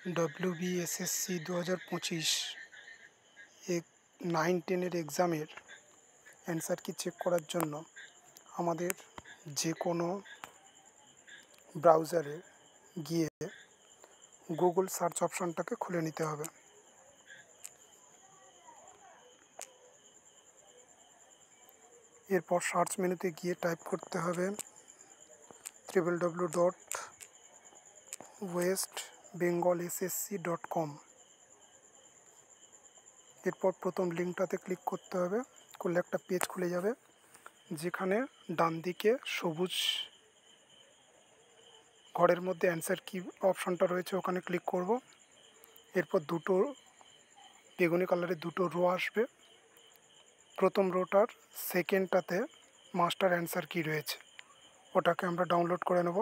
WBSSC 2025 এক 9-10 এক্সামের answer কি চেক করার জন্য আমাদের যে কোনো ব্রাউজারে গিয়ে গুগল সার্চ অপশনটাকে খুলে নিতে হবে। এরপর সার্চ মেনুতে গিয়ে টাইপ করতে হবে www.westbengalssc.com। এরপর প্রথম লিঙ্কটাতে ক্লিক করতে হবে, করলে একটা পেজ খুলে যাবে যেখানে ডান দিকে সবুজ ঘরের মধ্যে অ্যান্সার কি অপশনটা রয়েছে ওখানে ক্লিক করব। এরপর দুটো বেগুনি কালারের দুটো রো আসবে। প্রথম রোটার সেকেন্ডটাতে মাস্টার অ্যান্সার কি রয়েছে ওটাকে আমরা ডাউনলোড করে নেব।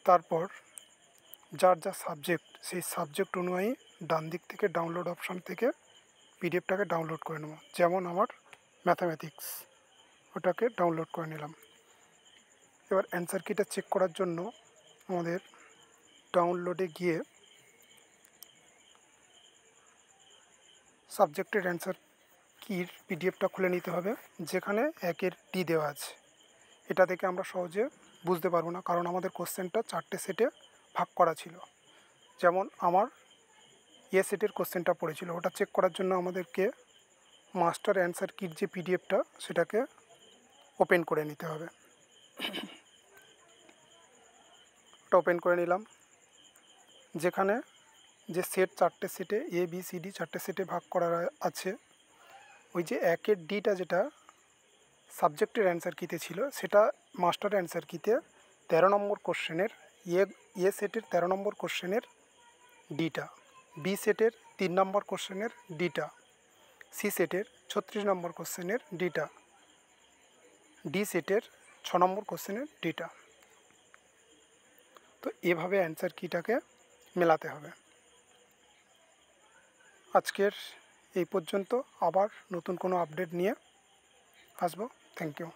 তারপর যার যা সাবজেক্ট সেই সাবজেক্ট অনুযায়ী ডান দিক থেকে ডাউনলোড অপশান থেকে পিডিএফটাকে ডাউনলোড করে নেব। যেমন আমার ম্যাথামেটিক্স, ওটাকে ডাউনলোড করে নিলাম। এবার অ্যান্সার কিটা চেক করার জন্য আমাদের ডাউনলোডে গিয়ে সাবজেক্টের অ্যান্সার কির পিডিএফটা খুলে নিতে হবে, যেখানে 1-এর ডি দেওয়া আছে। এটা দেখে আমরা সহজে বুঝতে পারবো না, কারণ আমাদের কোশ্চেনটা 4টে সেটে ভাগ করা ছিল। যেমন আমার সেটের কোশ্চেনটা পড়েছিল, ওটা চেক করার জন্য আমাদেরকে মাস্টার অ্যান্সার কির যে পিডিএফটা সেটাকে ওপেন করে নিতে হবে। ওটা ওপেন করে নিলাম, যেখানে যে সেট 4টে সেটে ABCD 4টে সেটে ভাগ করা আছে, ওই যে 1-এর ডিটা যেটা সাবজেক্টের অ্যান্সার কিতে ছিল সেটা মাস্টার অ্যান্সার কিতে 13 নম্বর কোশ্চেনের সেটের 13 নম্বর কোশ্চেনের ডিটা, বি সেটের 3 নম্বর কোশ্চেনের ডিটা, সি সেটের 36 নম্বর কোশ্চেনের ডিটা, ডি সেটের 6 নম্বর কোশ্চেনের ডিটা। তো এভাবে অ্যান্সার কিটাকে মেলাতে হবে। আজকের এই পর্যন্ত, আবার নতুন কোনো আপডেট নিয়ে আসবো। Thank you.